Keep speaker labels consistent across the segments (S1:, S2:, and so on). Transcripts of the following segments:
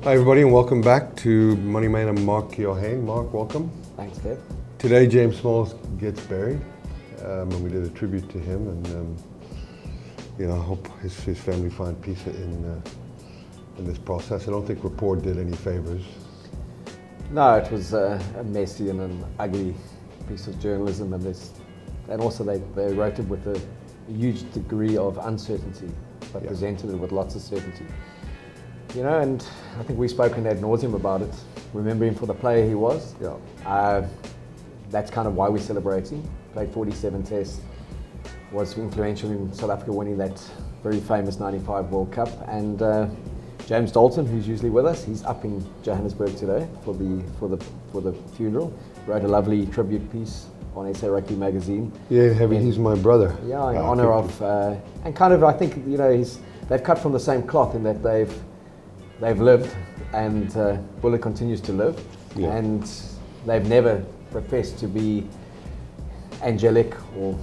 S1: Hi everybody and welcome back to Money Man and Mark Keohane. Mark, welcome.
S2: Thanks, Dave.
S1: Today James Smalls gets buried and we did a tribute to him, and I hope his family find peace in this process. I don't think Report did any favors.
S2: No, it was a messy and an ugly piece of journalism, and also they wrote it with a huge degree of uncertainty, but presented it with lots of certainty. And I think we've spoken ad nauseum about it. Remember him for the player he was. That's kind of why we're celebrating. Played 47 tests, was influential in South Africa winning that very famous '95 World Cup. And James Dalton, who's usually with us, he's up in Johannesburg today for the funeral. Wrote a lovely tribute piece on SARugbymag magazine.
S1: Yeah, he's my brother.
S2: Yeah, in honour of, and kind of I think they've cut from the same cloth in that they've lived, and Bullet continues to live, and they've never professed to be angelic or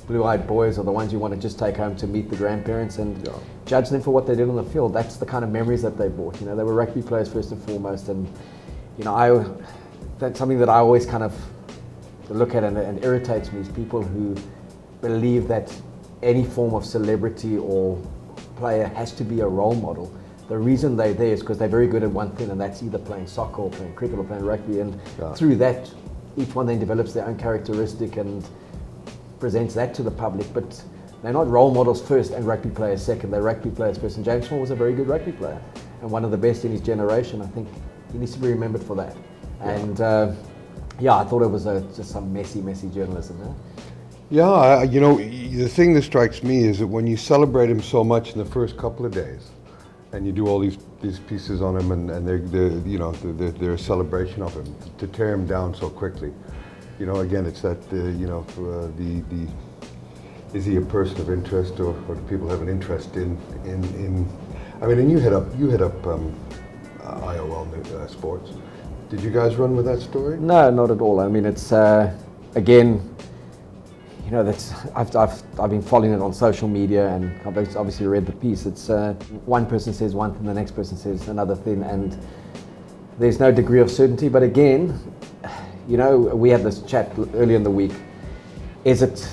S2: blue-eyed boys or the ones you want to just take home to meet the grandparents and judge them for what they did on the field. That's the kind of memories that they brought. They were rugby players first and foremost, and that's something that I always kind of look at and irritates me, is people who believe that any form of celebrity or player has to be a role model. The reason they're there is because they're very good at one thing, and that's either playing soccer or playing cricket or playing rugby, and through that each one then develops their own characteristic and presents that to the public. But they're not role models first and rugby players second. They're rugby players first, and James Small was a very good rugby player and one of the best in his generation. I think he needs to be remembered for that. And I thought it was just some messy journalism.
S1: The thing that strikes me is that when you celebrate him so much in the first couple of days, and you do all these pieces on him, and they're a celebration of him, to tear him down so quickly. Again, it's that is he a person of interest, or do people have an interest in? I mean, and you head up IOL Sports. Did you guys run with that story?
S2: No, not at all. I mean, it's again. I've been following it on social media, and I've obviously read the piece. It's one person says one thing, the next person says another thing, and there's no degree of certainty. But again, we had this chat earlier in the week. Is it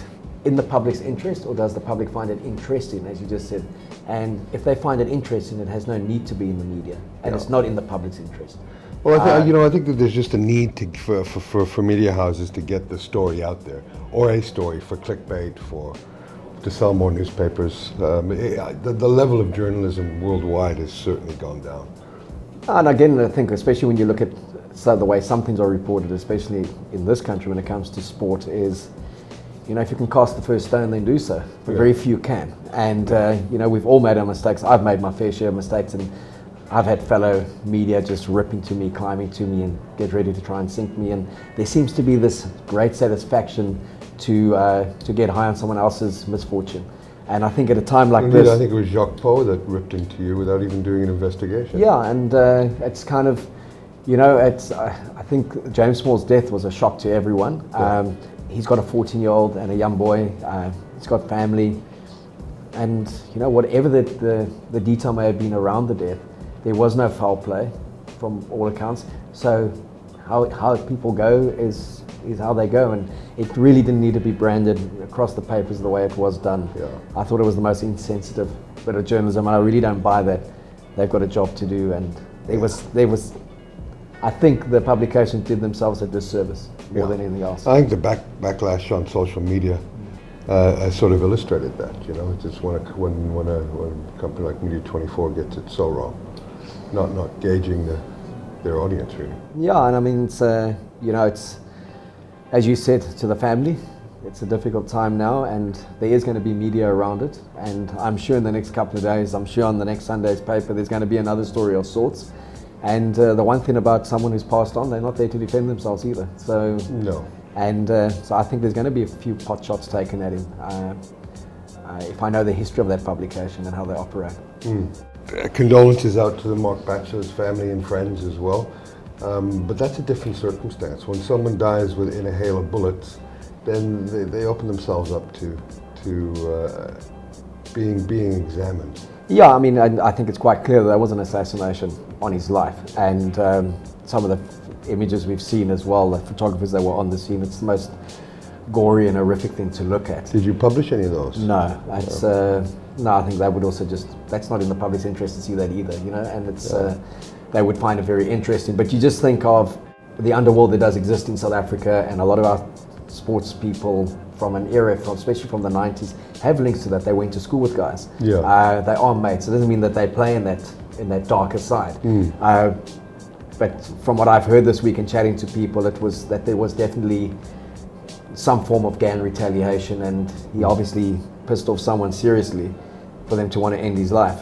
S2: in the public's interest, or does the public find it interesting, as you just said? And if they find it interesting, it has no need to be in the media, and it's not in the public's interest.
S1: Well, I think that there's just a need for media houses to get the story out there, or a story for clickbait, to sell more newspapers. The level of journalism worldwide has certainly gone down.
S2: And again, I think especially when you look at the way some things are reported, especially in this country when it comes to sport, is if you can cast the first stone, then do so. But very few can. And we've all made our mistakes. I've made my fair share of mistakes, and I've had fellow media just ripping to me, climbing to me, and get ready to try and sink me. And there seems to be this great satisfaction to get high on someone else's misfortune. And I think at a time like this,
S1: I think it was Jacques Poe that ripped into you without even doing an investigation.
S2: Yeah, and it's kind of, I think James Small's death was a shock to everyone. He's got a 14-year-old and a young boy. He's got family, and whatever the detail may have been around the death, there was no foul play from all accounts. So how people go is how they go, and it really didn't need to be branded across the papers the way it was done. I thought it was the most insensitive bit of journalism, and I really don't buy that. They've got a job to do, and there was I think the publication did themselves a disservice more than anything else.
S1: I think the backlash on social media has sort of illustrated that. It's just when a company like Media 24 gets it so wrong, not gauging their audience really. Yeah,
S2: and I mean it's it's, as you said, to the family, it's a difficult time now, and there is going to be media around it, and I'm sure in the next couple of days, I'm sure on the next Sunday's paper, there's going to be another story of sorts. And the one thing about someone who's passed on, they're not there to defend themselves either. So
S1: no.
S2: And so I think there's going to be a few pot shots taken at him if I know the history of that publication and how they operate.
S1: Condolences out to the Mark Batchelor's family and friends as well. But that's a different circumstance. When someone dies in a hail of bullets, then they open themselves up to being examined.
S2: Yeah, I mean, I think it's quite clear that was an assassination. on his life. And some of the images we've seen as well, the photographers that were on the scene, it's the most gory and horrific thing to look at.
S1: Did you publish any of those?
S2: No, that's no. I think that would also that's not in the public's interest to see that either, you know. And it's they would find it very interesting. But you just think of the underworld that does exist in South Africa, and a lot of our sports people from an era, especially from the 90s, have links to that. They went to school with guys.
S1: Yeah.
S2: They are mates. It doesn't mean that they play in that darker side. But from what I've heard this week and chatting to people, it was that there was definitely some form of gang retaliation, and he obviously pissed off someone seriously for them to want to end his life.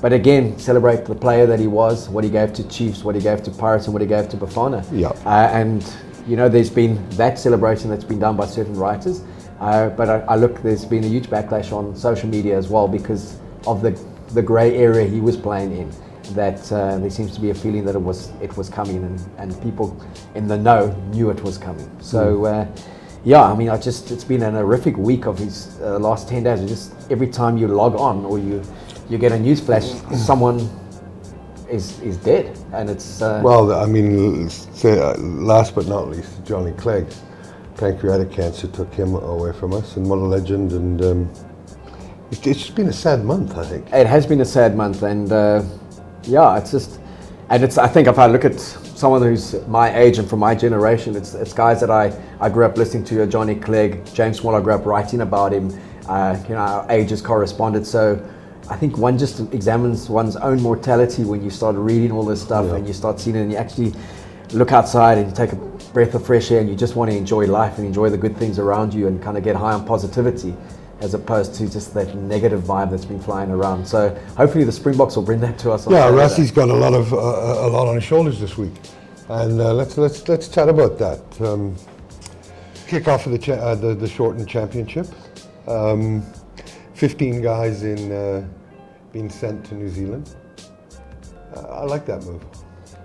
S2: But again, celebrate the player that he was, what he gave to Chiefs, what he gave to Pirates, and what he gave to Bafana.
S1: Yeah.
S2: And you know, there's been that celebration that's been done by certain writers, but there's been a huge backlash on social media as well because of the grey area he was playing in. That there seems to be a feeling that it was coming, and people in the know knew it was coming. So yeah, I mean, it's been an horrific week of his last 10 days. Just every time you log on or you get a news flash, someone is dead, and it's
S1: well, I mean, last but not least, Johnny Clegg, pancreatic cancer took him away from us, and what a legend. And it's just been a sad month, I think.
S2: It has been a sad month, and yeah, I think if I look at someone who's my age and from my generation, it's guys that I grew up listening to, Johnny Clegg, James Small. I grew up writing about him. You know, our ages corresponded. So I think one just examines one's own mortality when you start reading all this stuff, and you start seeing it, and you actually look outside and you take a breath of fresh air, and you just want to enjoy life and enjoy the good things around you and kind of get high on positivity, as opposed to just that negative vibe that's been flying around. So hopefully the Springboks will bring that to us.
S1: Yeah, Rassie's got a lot on his shoulders this week, and let's chat about that. Kick off of the shortened championship. 15 guys being sent to New Zealand. I like that move.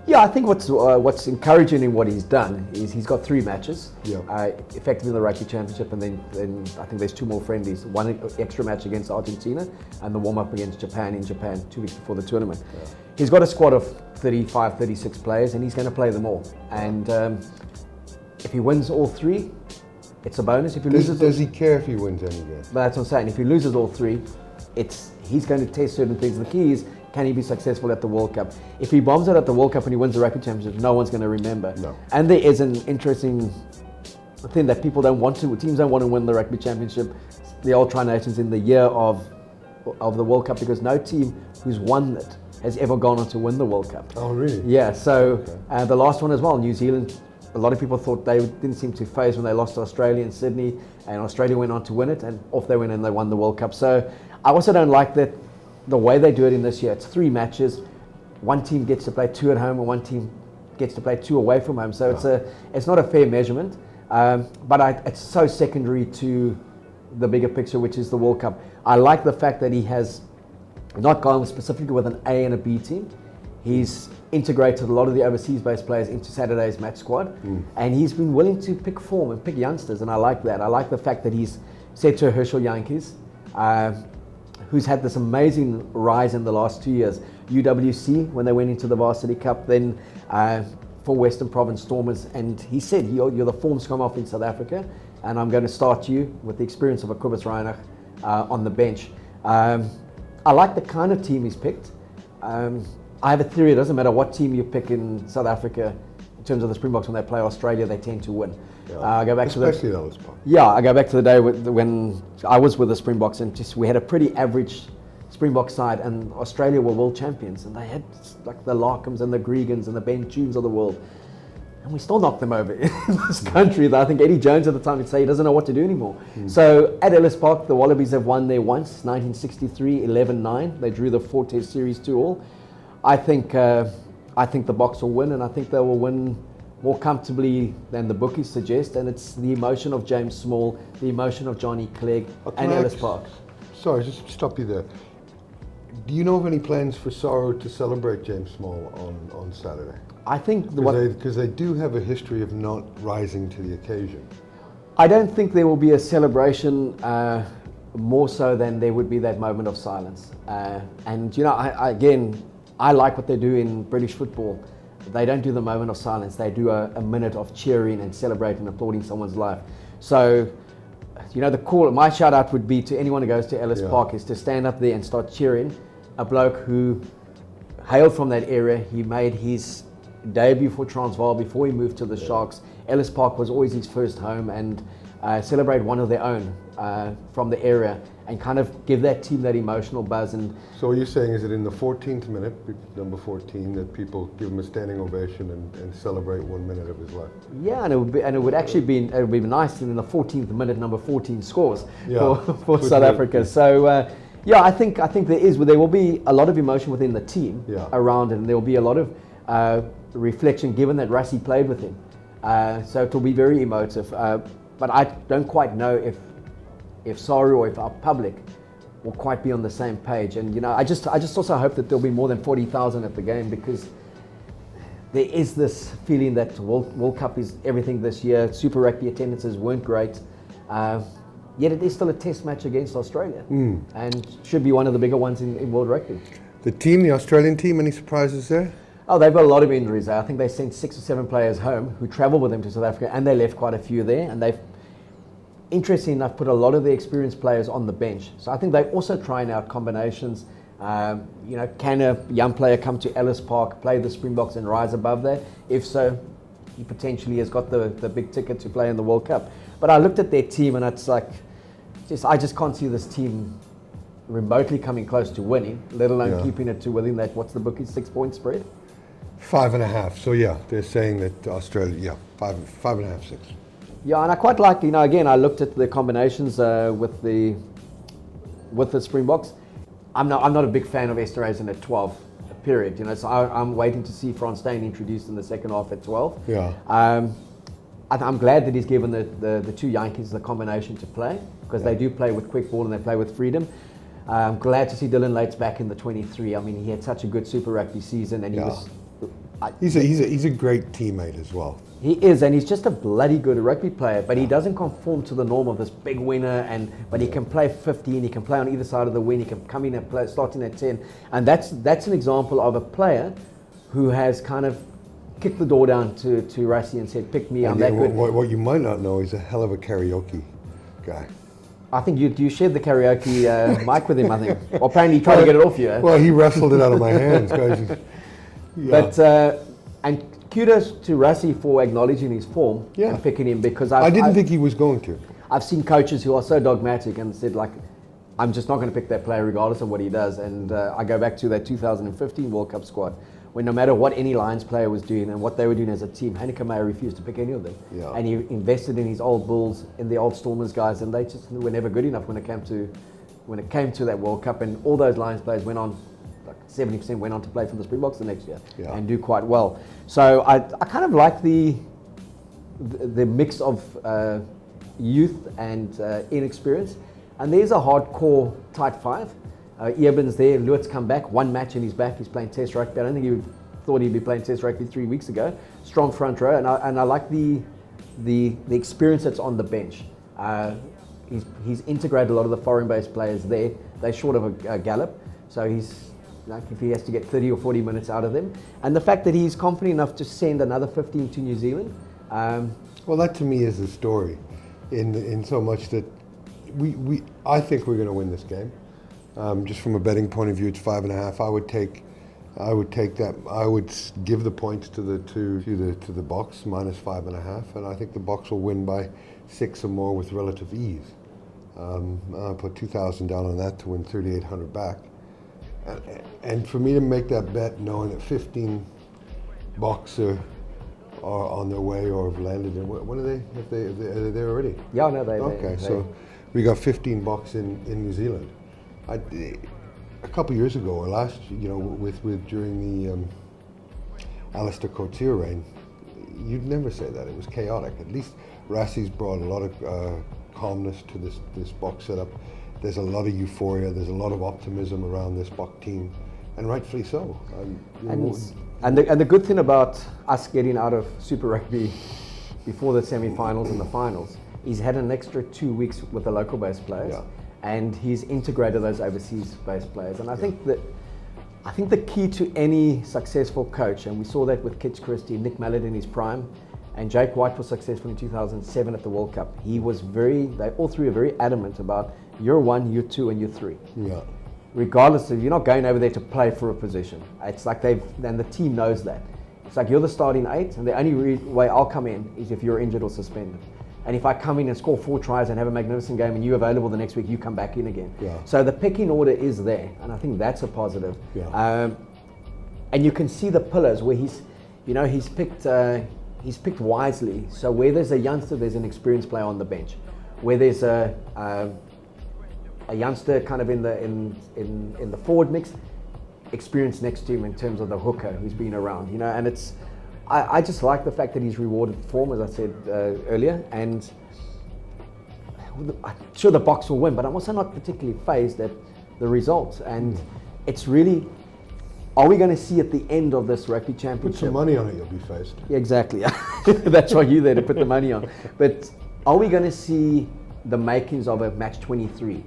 S2: Yeah, I think what's encouraging in what he's done is he's got 3 matches, effectively in the Rugby Championship, and then I think there's 2 more friendlies, one extra match against Argentina and the warm-up against Japan in Japan 2 weeks before the tournament. Yeah. He's got a squad of 35, 36 players, and he's going to play them all. And if he wins all 3, it's a bonus. If he loses,
S1: does he care if he wins any game?
S2: But that's what I'm saying. If he loses all 3, he's going to test certain things. The key is, can he be successful at the World Cup? If he bombs it at the World Cup and he wins the Rugby Championship, no one's going to remember.
S1: No.
S2: And there is an interesting thing that teams don't want to win the Rugby Championship, the Old Tri-Nations, in the year of the World Cup, because no team who's won it has ever gone on to win the World Cup.
S1: Oh, really?
S2: Yeah, so the last one as well, New Zealand, a lot of people thought they didn't seem to phase when they lost to Australia in Sydney, and Australia went on to win it, and off they went and they won the World Cup. So I also don't like that the way they do it in this year. It's 3 matches, one team gets to play 2 at home and one team gets to play 2 away from home. So it's not a fair measurement, but it's so secondary to the bigger picture, which is the World Cup. I like the fact that he has not gone specifically with an A and a B team. He's integrated a lot of the overseas-based players into Saturday's match squad, and he's been willing to pick form and pick youngsters, and I like that. I like the fact that he's said to Herschel Yankees, who's had this amazing rise in the last 2 years. UWC, when they went into the Varsity Cup, then for Western Province Stormers, and he said, you're the form scrum off in South Africa, and I'm going to start you with the experience of a Kobus Reinach on the bench. I like the kind of team he's picked. I have a theory, it doesn't matter what team you pick in South Africa, in terms of the Springboks, when they play Australia, they tend to win.
S1: Yeah.
S2: I go back
S1: especially Ellis Park.
S2: Yeah, I go back to the day when I was with the Springboks, and we had a pretty average Springbok side, and Australia were world champions, and they had like the Larkhams and the Gregans and the Ben Tunes of the world, and we still knocked them over in this country. I think Eddie Jones at the time would say he doesn't know what to do anymore. So at Ellis Park, the Wallabies have won there once, 1963, 11-9. They drew the 4-test series 2-all. I think the Boks will win, and I think they will win more comfortably than the bookies suggest, and it's the emotion of James Small, the emotion of Johnny Clegg, and Ellis Park.
S1: Sorry, just stop you there. Do you know of any plans for SARu to celebrate James Small on Saturday?
S2: I think
S1: because they do have a history of not rising to the occasion.
S2: I don't think there will be a celebration more so than there would be that moment of silence. And you know, I again, I like what they do in British football. They don't do the moment of silence. They do a minute of cheering and celebrating and applauding someone's life. So, you know, my shout out would be to anyone who goes to Ellis Park is to stand up there and start cheering a bloke who hailed from that area. He made his debut for Transvaal before he moved to the Sharks. Ellis Park was always his first home, and celebrate one of their own from the area and kind of give that team that emotional buzz. And
S1: so what you're saying is that in the 14th minute, number 14, that people give him a standing ovation and celebrate 1 minute of his life.
S2: Yeah, and it would actually be nice in the 14th minute, number 14 scores for South Africa. So yeah, I think there will be a lot of emotion within the team around it, and there will be a lot of reflection given that Rassie played with him. So it will be very emotive. But I don't quite know if SARu or if our public will quite be on the same page. And you know, I just also hope that there'll be more than 40,000 at the game, because there is this feeling that World Cup is everything this year. Super Rugby attendances weren't great, yet it is still a test match against Australia, and should be one of the bigger ones in World Rugby.
S1: The Australian team, any surprises there?
S2: Oh, they've got a lot of injuries. I think they sent 6 or 7 players home who travelled with them to South Africa, and they left quite a few there. And they've, interestingly enough, put a lot of the experienced players on the bench. So I think they're also trying out combinations. You know, can a young player come to Ellis Park, play the Springboks and rise above that? If so, he potentially has got the big ticket to play in the World Cup. But I looked at their team, and it's like, I just can't see this team remotely coming close to winning, let alone keeping it to within that, what's the bookie, 6-point spread?
S1: 5.5. So yeah, they're saying that Australia, 5.5, 6.
S2: Yeah, and I quite like, you know, again, I looked at the combinations with the Springboks. I'm not a big fan of Esterhuizen at 12, period. You know, so I'm waiting to see Frans Steyn introduced in the second half at 12.
S1: Yeah.
S2: I'm glad that he's given the two Yankees the combination to play, because they do play with quick ball and they play with freedom. I'm glad to see Dylan Lates back in the 23. I mean, he had such a good Super Rugby season, and he was.
S1: He's a great teammate as well.
S2: He is, and he's just a bloody good rugby player, but he doesn't conform to the norm of this big winner, but he can play 15, he can play on either side of the wing, he can come in and play starting at 10, and that's an example of a player who has kind of kicked the door down to Rassie and said, pick me, I'm that good.
S1: What you might not know, he's a hell of a karaoke guy.
S2: I think you shared the karaoke mic with him, I think. Or apparently he tried to get it off you.
S1: Well, he wrestled it out of my hands, guys. Yeah.
S2: But and kudos to Rassie for acknowledging his form and picking him, because
S1: I didn't think he was going to.
S2: I've seen coaches who are so dogmatic and said, like, I'm just not going to pick that player regardless of what he does. And I go back to that 2015 World Cup squad, when no matter what any Lions player was doing and what they were doing as a team, Hanneke Meyer refused to pick any of them.
S1: Yeah.
S2: And he invested in his old Bulls, in the old Stormers guys, and they just were never good enough when it came to that World Cup. And all those Lions players went on. 70% went on to play for the Springboks the next year and do quite well. So I kind of like the mix of youth and inexperience. And there's a hardcore tight five. Eben's there, Lewitt's come back, one match and he's back, he's playing Test Rugby. I don't think he thought he'd be playing Test Rugby 3 weeks ago. Strong front row, and I like the experience that's on the bench. He's integrated a lot of the foreign-based players there. They're short of a Gallop, so he's, like, if he has to get 30 or 40 minutes out of them. And the fact that he's confident enough to send another 15 to New Zealand.
S1: Well, that to me is the story, in so much that I think we're going to win this game. Just from a betting point of view, it's 5.5. I would take that. I would give the points to the Boks minus 5.5, and I think the Boks will win by 6 or more with relative ease. I'll put 2,000 down on that to win 3,800 back. And for me to make that bet, knowing that 15 Boks are on their way or have landed in, when are they? Are they there already?
S2: Yeah, no, they.
S1: Okay, so we got 15 Boks in New Zealand. A couple of years ago, or last, during the Alistair Coetzee reign, you'd never say that. It was chaotic. At least Rassie's brought a lot of calmness to this Boks setup. There's a lot of euphoria. There's a lot of optimism around this Boks team, and rightfully so.
S2: And the good thing about us getting out of Super Rugby before the semi-finals and the finals, he's had an extra 2 weeks with the local-based players, and he's integrated those overseas-based players. And I think I think the key to any successful coach, and we saw that with Kitch Christie, Nick Mallett in his prime, and Jake White was successful in 2007 at the World Cup. They all three are very adamant about year 1, year 2, and year 3.
S1: Yeah.
S2: Regardless of, you're not going over there to play for a position. It's like and the team knows that. It's like you're the starting 8, and the only way I'll come in is if you're injured or suspended. And if I come in and score 4 tries and have a magnificent game and you're available the next week, you come back in again.
S1: Yeah.
S2: So the pecking order is there, and I think that's a positive.
S1: Yeah.
S2: And you can see the pillars where he's picked wisely. So where there's a youngster, there's an experienced player on the bench. Where there's a youngster kind of in the forward mix, experience next to him in terms of the hooker who's been around, and I just like the fact that he's rewarded form, as I said earlier, and I'm sure the Boks will win, but I'm also not particularly fazed at the results. And it's really, are we going to see at the end of this Rugby Championship?
S1: Put some money on it, you'll be faced.
S2: Yeah, exactly. That's why you're there, to put the money on. But are we going to see the makings of a match 23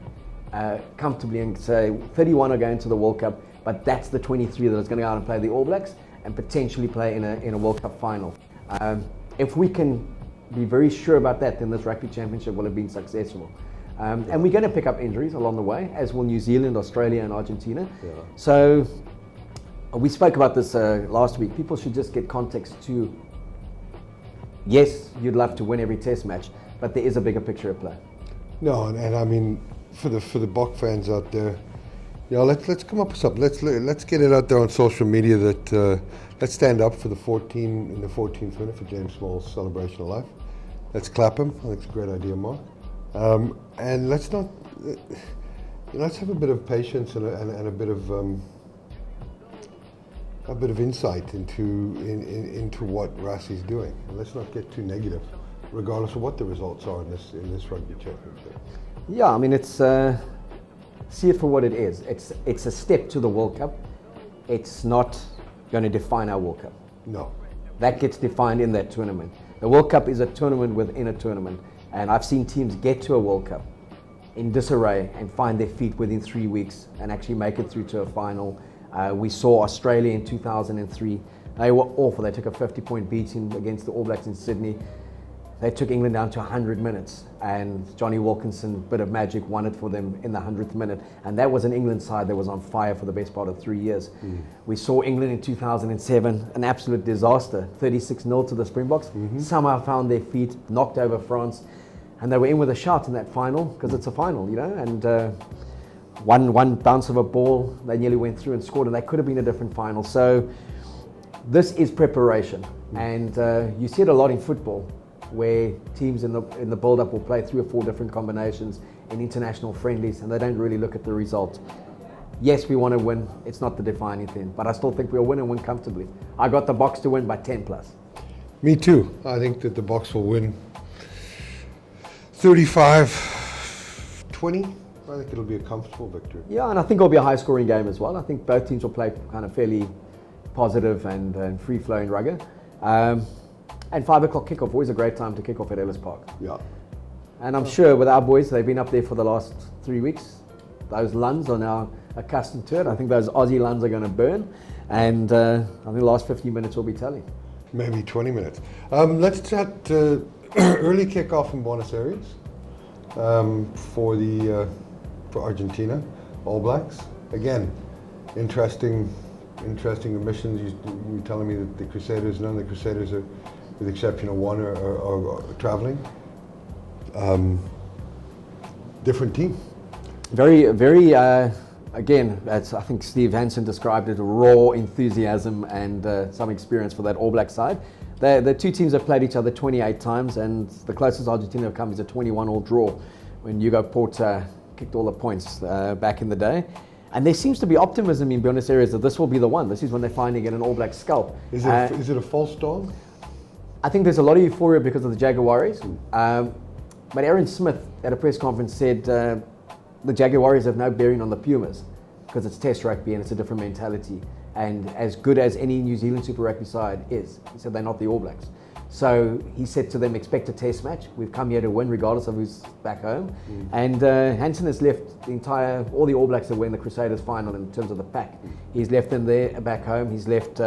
S2: comfortably, and say 31 are going to the World Cup, but that's the 23 that is going to go out and play the All Blacks and potentially play in a World Cup final? If we can be very sure about that, then this Rugby Championship will have been successful. And we're going to pick up injuries along the way, as will New Zealand, Australia and Argentina.
S1: Yeah.
S2: So we spoke about this last week. People should just get context to, yes, you'd love to win every test match, but there is a bigger picture at play.
S1: No, and I mean, for the Boks fans out there, let's come up with something. Let's get it out there on social media that let's stand up for the 14th minute for James Small's celebration of life. Let's clap him. I think it's a great idea, Mark. And let's not, let's have a bit of patience and a bit of insight into what Rassie's doing. And let's not get too negative, regardless of what the results are in this Rugby Championship.
S2: Yeah, I mean, it's see it for what it is. It's a step to the World Cup. It's not going to define our World Cup.
S1: No.
S2: That gets defined in that tournament. The World Cup is a tournament within a tournament, and I've seen teams get to a World Cup in disarray and find their feet within 3 weeks and actually make it through to a final. We saw Australia in 2003. They were awful. They took a 50-point beating against the All Blacks in Sydney. They took England down to 100 minutes, and Johnny Wilkinson, bit of magic, won it for them in the 100th minute. And that was an England side that was on fire for the best part of 3 years. We saw England in 2007, an absolute disaster, 36-0 to the Springboks. Somehow found their feet, knocked over France, and they were in with a shout in that final, because it's a final, and one bounce of a ball, they nearly went through and scored, and they could have been a different final. So this is preparation, and you see it a lot in football, where teams in the build-up will play 3 or 4 different combinations in international friendlies, and they don't really look at the result. Yes, we want to win. It's not the defining thing, but I still think we'll win and win comfortably. I got the Boks to win by 10 plus.
S1: Me too. I think that the Boks will win 35-20. I think it'll be a comfortable victory.
S2: Yeah, and I think it'll be a high-scoring game as well. I think both teams will play kind of fairly positive and free-flowing rugby. And 5 o'clock kickoff, always a great time to kick off at Ellis Park.
S1: Yeah.
S2: And I'm sure with our boys, they've been up there for the last 3 weeks. Those Luns are now accustomed to it. I think those Aussie Luns are going to burn. And I think the last 15 minutes will be telling.
S1: Maybe 20 minutes. Let's chat early kickoff in Buenos Aires for Argentina, All Blacks. Again, interesting emissions. You were telling me that the Crusaders, none of the Crusaders are, with the exception of one, are traveling. Different team.
S2: Very, very, again, as I think Steve Hansen described it, raw enthusiasm and some experience for that All Black side. The two teams have played each other 28 times, and the closest Argentina have come is a 21-all draw when Hugo Porta kicked all the points back in the day. And there seems to be optimism in Buenos Aires that this will be the one. This is when they finally get an All Black scalp.
S1: Is it a false dawn?
S2: I think there's a lot of euphoria because of the Jaguares. But Aaron Smith at a press conference said the Jaguares have no bearing on the Pumas because it's Test rugby and it's a different mentality. And as good as any New Zealand Super Rugby side is, he said they're not the All Blacks. So he said to them, expect a test match. We've come here to win regardless of who's back home. And Hansen has left all the All Blacks that were in the Crusaders final in terms of the pack. He's left them there back home. He's left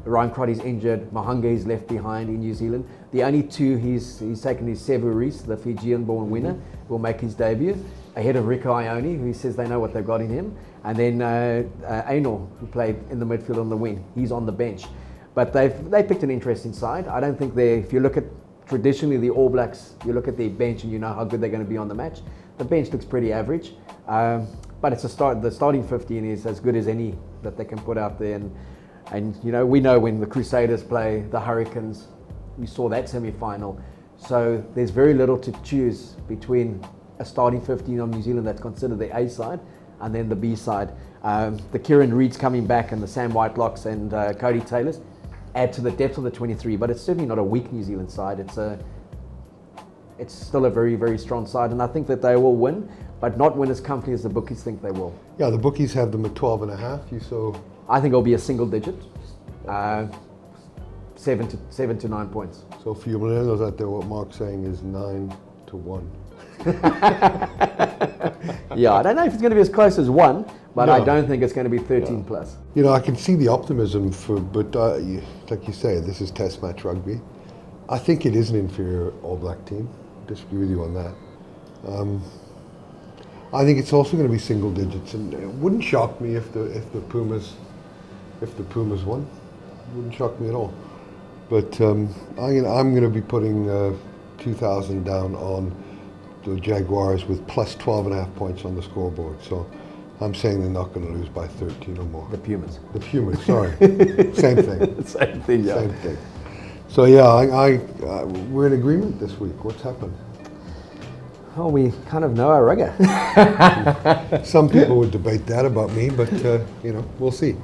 S2: Ryan Crotty's injured. Mahanga is left behind in New Zealand. The only two he's taken is Sevu Reece, the Fijian-born winner, who will make his debut, ahead of Rico Ione, who he says they know what they've got in him. And then Ainor, who played in the midfield on the wing. He's on the bench. But they picked an interesting side. I don't think if you look at traditionally the All Blacks, you look at their bench and you know how good they're going to be on the match. The bench looks pretty average. But it's the starting 15 is as good as any that they can put out there. And you know, we know when the Crusaders play the Hurricanes, we saw that semi-final. So there's very little to choose between a starting 15 on New Zealand that's considered the A side and then the B side. The Kieran Reeds coming back and the Sam Whitelocks and Cody Taylors add to the depth of the 23, but it's certainly not a weak New Zealand side. It's still a very, very strong side, and I think that they will win, but not win as comfortably as the bookies think they will.
S1: Yeah, the bookies have them at 12.5.
S2: I think it'll be a single digit, 7 to 9 points.
S1: So for you millennials out there, what Mark's saying is 9-1.
S2: Yeah, I don't know if it's going to be as close as 1, but no. I don't think it's going to be 13 plus.
S1: You know, I can see the optimism but like you say, this is test match rugby. I think it is an inferior All Black team. I disagree with you on that. I think it's also going to be single digits, and it wouldn't shock me if the Pumas won. It wouldn't shock me at all. But I'm going to be putting 2,000 down on the Jaguars with plus 12.5 points on the scoreboard. So I'm saying they're not going to lose by 13 or more.
S2: The Pumas.
S1: The Pumas, sorry. Same thing.
S2: Same thing, yeah.
S1: Same thing. So yeah, we're in agreement this week. What's happened?
S2: Oh, we kind of know our rugger.
S1: Some people would debate that about me, but you know, we'll see.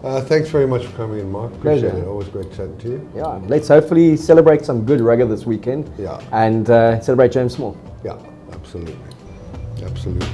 S1: Thanks very much for coming in, Mark. Appreciate it. Always great chatting to you.
S2: Yeah, let's hopefully celebrate some good rugger this weekend.
S1: Yeah.
S2: And celebrate James Small.
S1: Yeah, absolutely. Absolutely.